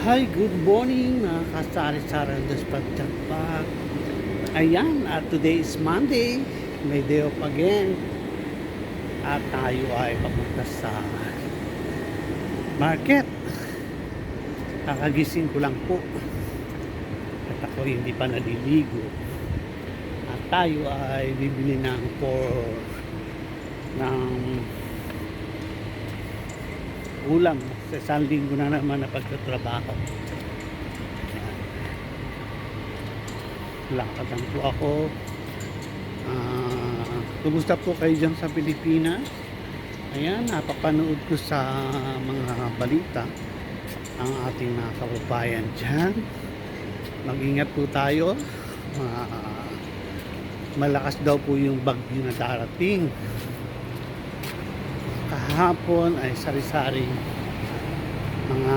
Hi, good morning mga kasari-sari on this pagtagpag. Ayan, today is Monday. May day off again. At tayo ay papunta sa market. Kakagising ko lang po. At ako hindi pa naliligo. At tayo ay bibili ng ulam sa isang linggo na naman na pagtatrabaho. Lakad lang po ako. Kumusta po kayo dyan sa Pilipinas? Ayan, napapanood ko sa mga balita ang ating mga kababayan dyan. Mag-ingat po tayo. Malakas daw po yung bagyo na darating. Kahapon ay sari-sari mga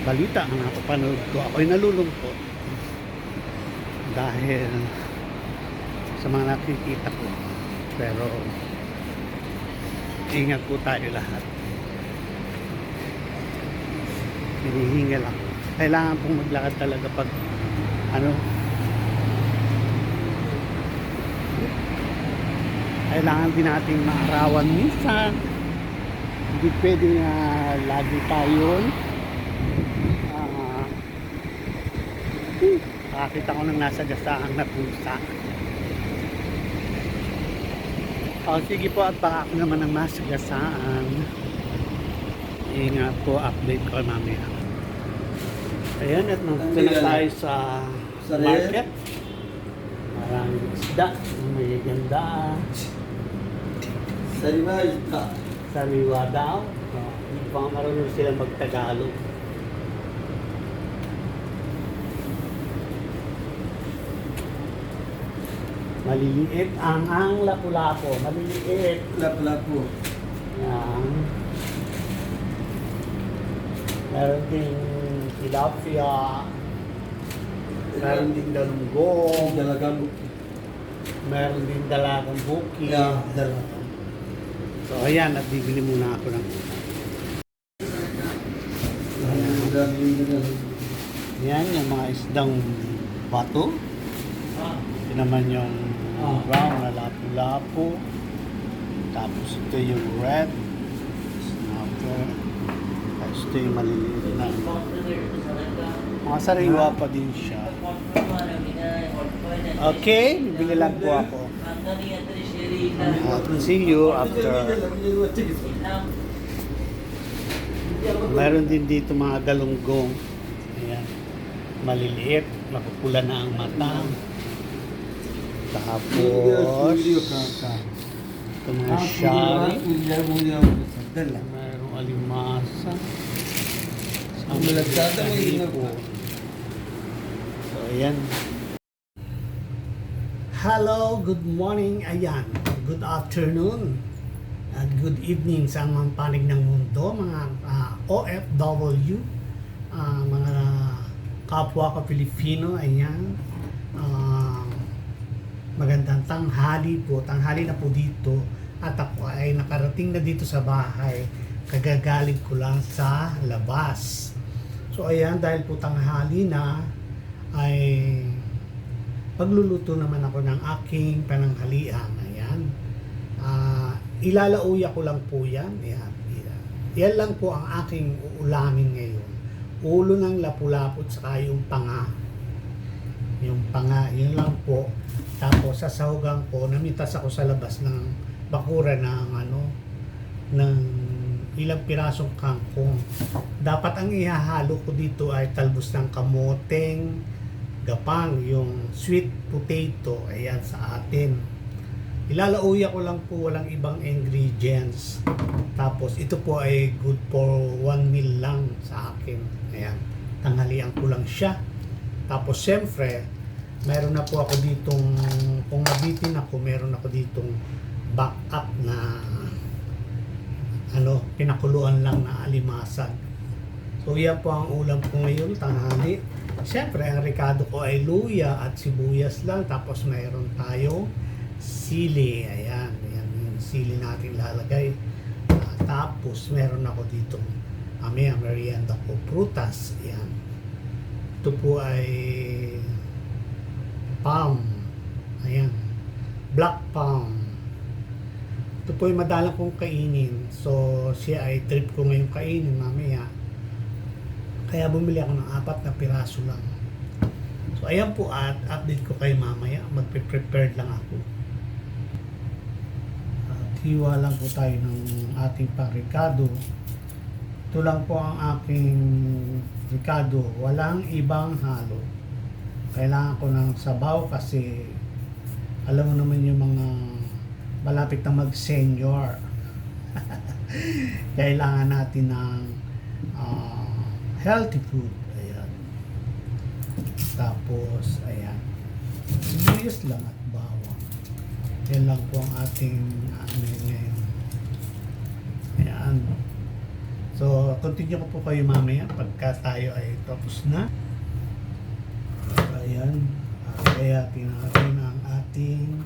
balita ang napapanood ko. Ako'y nalulungkot dahil sa mga nakikita ko, pero ingat po tayo lahat. Hinihingal ako. Kailangan pong maglakad talaga pag kailangan din natin maarawan minsan. Hindi pwede na lagi tayo nakakita ko ng nasa gasaang na pusa. Sige po, at baka ako naman ang nasa gasaan. Ingat po, update ko mamaya. Ayan, at nandito na tayo sa market. Maraming isda, may ganda. Sariwa daw. Hindi pa marunong sila magtagalog. Maliliit ang lapu-lapo. Maliliit. Lapu-lapu. Yan. Meron ding tilapia. Meron ding dalunggong. Dalagang Meron din dalagang buki. Yeah, dalagang. So ayan, at bibili muna ako ng yan, yung mga isdang bato. Ito naman yung brown na lapu-lapu. Tapos ito yung red snapper. Tapos ito yung maliliit na mga sariwa pa din siya. Okay, bibili lang po ako. See you after. Meron din dito mga galunggong. Ayan. Maliliit. Mapupula na ang mata. Tapos ito mga shari. Merong alimasa. So ayan. Hello, good morning. Ayan, good afternoon at good evening sa mga panig ng mundo, mga OFW, mga kapwa ko Pilipino. Ayan, magandang tanghali po. Tanghali na po dito at ako ay nakarating na dito sa bahay. Kagagaling ko lang sa labas. So ayan, dahil po tanghali na ay pagluluto naman ako ng aking pananghalian. Ayan. Ilalauya ko lang po yan. Ayan. Yan lang po ang aking uulamin ngayon. Ulo ng lapu-lapu at saka yung panga. Yung panga, yun lang po. Tapos sasahugan ko, namitas ako sa labas ng bakura ng ilang pirasong kangkong. Dapat ang ihahalo ko dito ay talbos ng kamoteng, gapang, yung sweet potato. Ayan sa atin. Ilalauya ko lang po, walang ibang ingredients. Tapos ito po ay good for 1 meal lang sa akin. Ayan, tanghalian ko lang siya. Tapos siyempre, meron na po ako ditong, kung nabitin ako, meron ako ditong backup na pinakuluan lang na alimasag. So yan po ang ulam ko ngayon, tanghali. Siyempre, ang rekado ko ay luya at sibuyas lang. Tapos mayroon tayo sili. Ayan yung sili natin lalagay. Tapos meron ako dito Mamaya, merienda ko. Prutas. Ayan. Ito po ay palm. Ayan. Black palm. Ito po ay madalang kong kainin. So, siya ay trip ko ngayon kainin mamaya. Kaya bumili ako ng 4 na piraso lang. So, ayan po at update ko kayo mamaya. Magpe-prepared lang ako. At hiwa lang po tayo ng ating pang-ricado. Ito lang po ang aking ricado. Walang ibang halo. Kailangan ko ng sabaw kasi alam mo naman yung mga malapit na mag-senior. Kailangan natin ng healthy food. Ayan. Tapos, ayan. Sibuyas lang at bawang. Yan lang po ang ating ngayon. Ayan. So, continue ko po kayo mamaya pagka tayo ay tapos na. Ayan. Kaya natin ang ating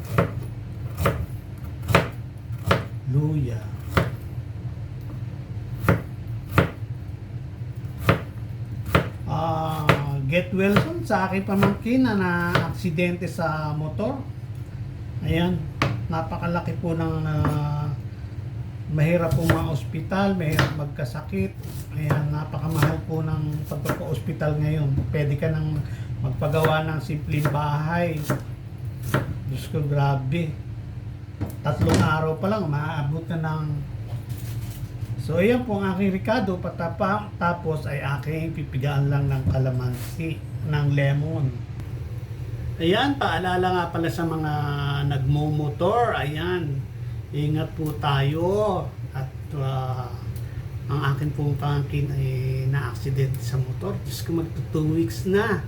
luya. Get well soon sa aking pamangkin na aksidente sa motor. Ayan. Napakalaki po ng mahirap po mga ospital, mahirap magkasakit. Ayan, napakamahal po ng pagpapa-ospital ngayon. Pwede ka nang magpagawa ng simpleng bahay. Diyos ko, grabe. 3 araw pa lang, maaabot na ng... So, ayan po ang aking ricado. Tapos ay aking pipigaan lang ng kalamansi, ng lemon. Ayan, paalala nga pala sa mga nagmo-motor. Ayan, ingat po tayo. At ang akin pong pangkin ay na-accident sa motor. Diyos ko, magto 2 weeks na.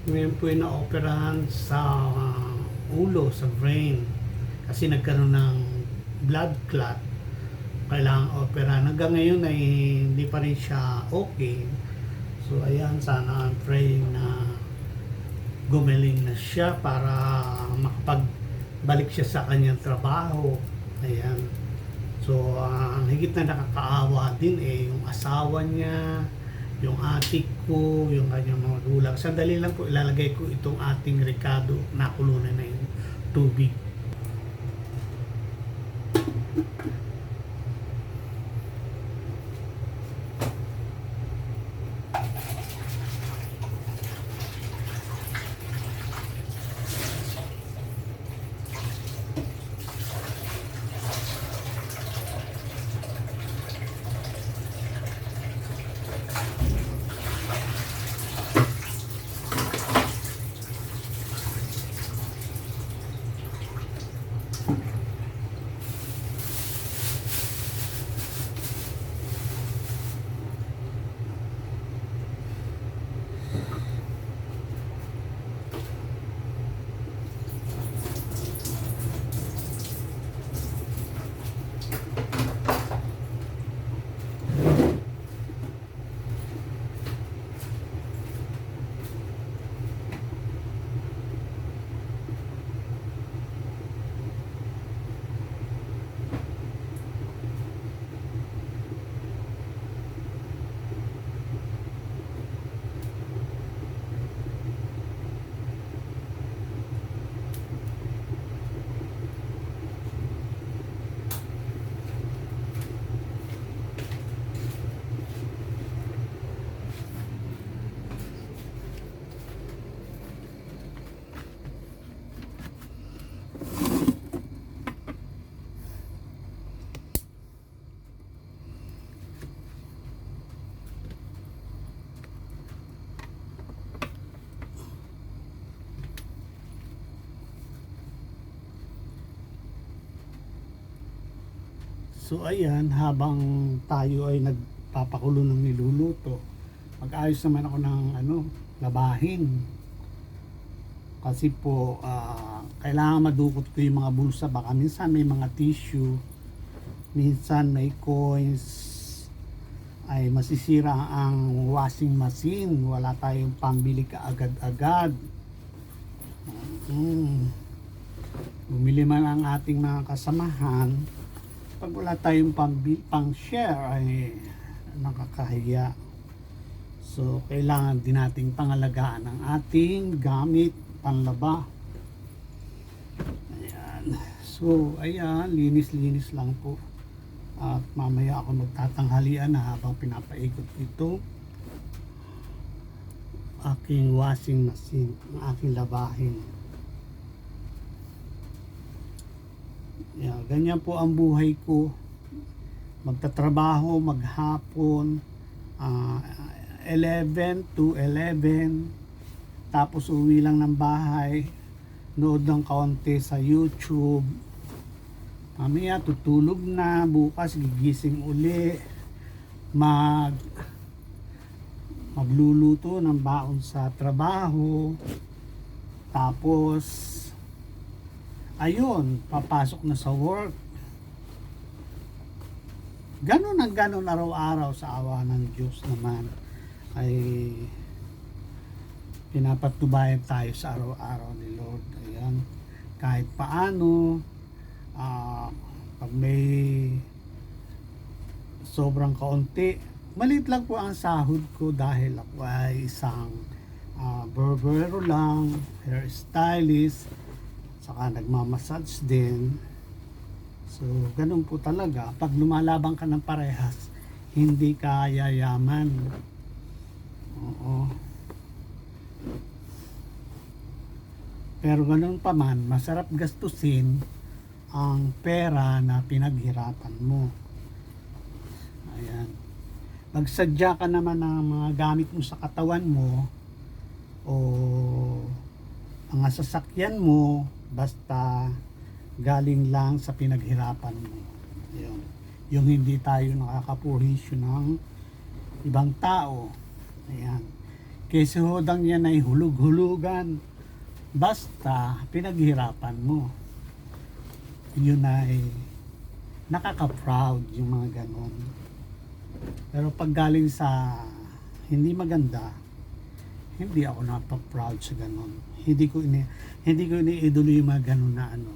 Ngayon po ay na-operahan sa ulo, sa brain. Kasi nagkaroon ng blood clot. Kailangan operahan. Hanggang ngayon ay hindi pa rin siya okay. So, ayan, sana I'm praying na gumaling na siya para makapagbalik siya sa kanyang trabaho. Ayan. So, ang higit na nakakaawa din yung asawa niya, yung atik ko, yung kanyang mga magulang. Sandali lang po, ilalagay ko itong ating ricado, nakulunan na yung tubig. So ayan, habang tayo ay nagpapakulo ng niluluto, mag-ayos naman ako ng labahin. Kasi po, kailangan madukot ko yung mga bulsa. Baka minsan may mga tissue, minsan may coins, ay masisira ang washing machine. Wala tayong pambili kaagad-agad. Bumili man ang ating mga kasamahan. Pag wala tayong pang-share ay nakakahiya. So, kailangan din nating pangalagaan ang ating gamit, panlaba. Ayan. So, ayan, linis-linis lang po. At mamaya ako magtatanghalian na habang pinapaikot ito aking washing machine, ang aking labahin. Ayan, ganyan po ang buhay ko. Magtatrabaho, maghapon, 11 to 11, tapos uwi lang ng bahay, nood ng kaunti sa YouTube, mamaya tutulog na, bukas gigising uli, magluluto ng baon sa trabaho, tapos ayun, papasok na sa work. Ganon ang ganon araw-araw, sa awa ng Diyos naman ay pinapatubayan tayo sa araw-araw ni Lord. Ayan, kahit paano, pag may sobrang kaunti, maliit lang po ang sahod ko dahil ako ay isang barbero lang, hairstylist, saka nagmamassage din. So, ganun po talaga. Pag lumalaban ka ng parehas, hindi ka yayaman. Oo. Pero ganun pa man, masarap gastusin ang pera na pinaghirapan mo. Ayan. Magsadya ka naman ng mga gamit mo sa katawan mo o mga sasakyan mo, basta galing lang sa pinaghirapan mo. Ayun. Yung hindi tayo nakakapurisyo ng ibang tao. Ayan. Kasi hodang yan ay hulug-hulugan. Basta pinaghirapan mo. Yun ay nakaka-proud yung mga ganon. Pero pag galing sa hindi maganda, hindi ako napa-proud sa ganon. Hindi ko iniidolo yung mga ganon na ano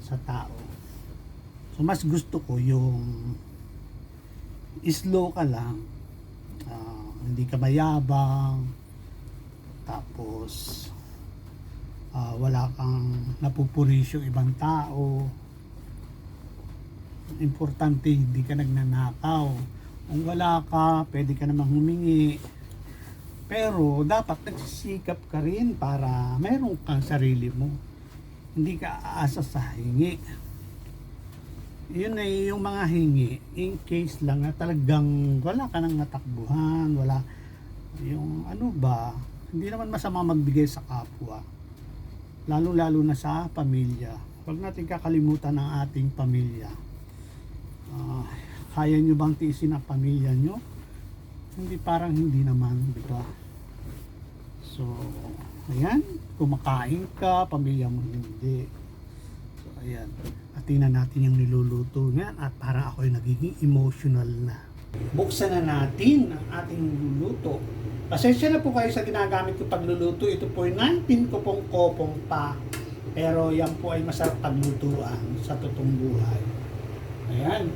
sa tao. So mas gusto ko yung slow ka lang, hindi ka mayabang, tapos wala kang napupurisyo ibang tao. Importante hindi ka nagnanakaw. Kung wala ka, pwede ka namang humingi, pero dapat nagsisikap ka rin para mayroon kang sarili mo. Hindi ka aasa sa hingi. Yun ay yung mga hingi in case lang na talagang wala ka nang natakbuhan, wala yung ano ba, hindi naman masama magbigay sa kapwa, lalo na sa pamilya. Huwag natin kakalimutan ang ating pamilya. Kaya nyo bang tiisin ang pamilya nyo? Parang hindi naman, di ba? So ayan, kumakain ka, pamilya mo hindi. So ayan, atinan natin yung niluluto niyan at para ako'y nagiging emotional na. Buksan na natin ang ating niluluto. Pasensya na po kayo sa ginagamit ko pagluluto. Ito po ay 19 kopong pa. Pero yan po ay masarap paglutuan sa totoong buhay. Ayan.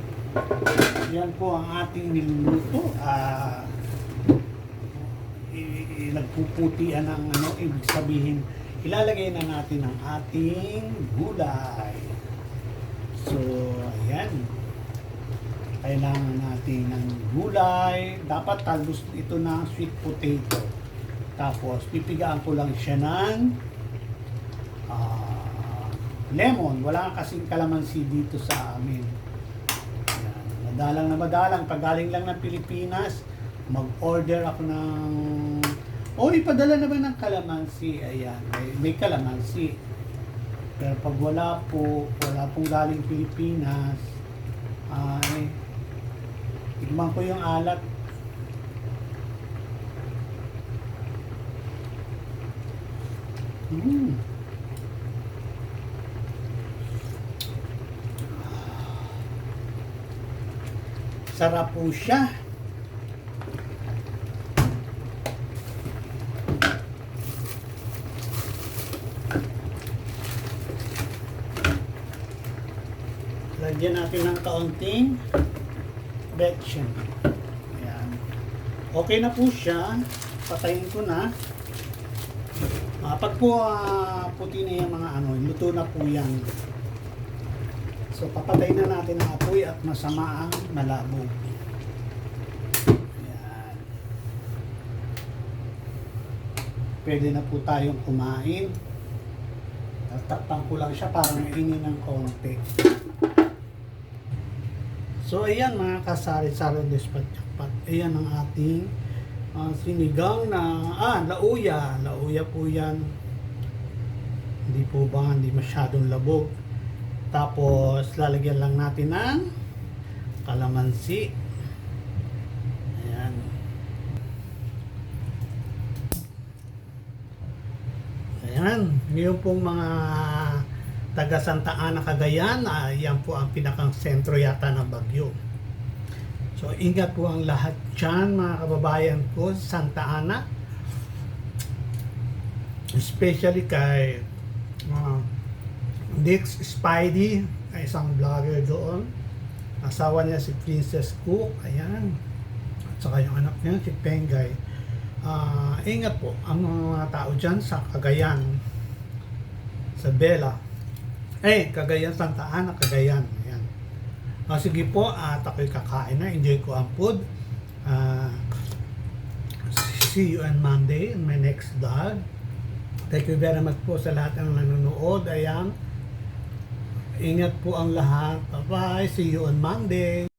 Yan po ang ating niluluto. Nagpuputian ng ano, ibig sabihin, ilalagay na natin ang ating gulay. So, ayan. Kailangan natin ng gulay. Dapat talbos ito ng sweet potato. Tapos, pipigaan ko lang siya ng lemon. Wala kasing kalamansi dito sa amin. Ayan. Madalang. Pag galing lang ng Pilipinas, mag-order ako ng ipadala naman ng kalamansi. Ayan, may kalamansi. Pero pag wala pong galing Pilipinas, ay tignan ko yung alat. Sarap po siya. Lagyan natin ng kaunting Betchen. Ayan. Okay na po siya. Patayin ko na. Pag po puti na yung mga ano, luto na po yan. So papatay na natin ang apoy at masama ang malabo. Ayan. Pwede na po tayong kumain. Tatakpan ko lang siya para mainin ng konti. So ayan mga kasari-sari dispatch-pat. Ayan ang ating sinigang na lauya. Lauya po yan. Hindi po ba, hindi masyadong labog. Tapos lalagyan lang natin ng kalamansi. Ayan. Ayan. Ngayon pong mga taga Santa Ana, Cagayan, yan po ang pinakang sentro yata ng bagyo. So ingat po ang lahat dyan mga kababayan ko sa Santa Ana. Especially kay Dix Spidey, ay isang vlogger doon. Asawa niya si Princess Cook, ayan. At saka yung anak niya si Pengay. Ingat po ang mga tao dyan sa Cagayan, sa Bella. Cagayan, Santa Ana, Cagayan. Ayan. Sige po, at ako'y kakain na. Enjoy ko ang food. See you on Monday in my next vlog. Thank you very much po sa lahat ng nanonood. Ayan. Ingat po ang lahat. Bye-bye. See you on Monday.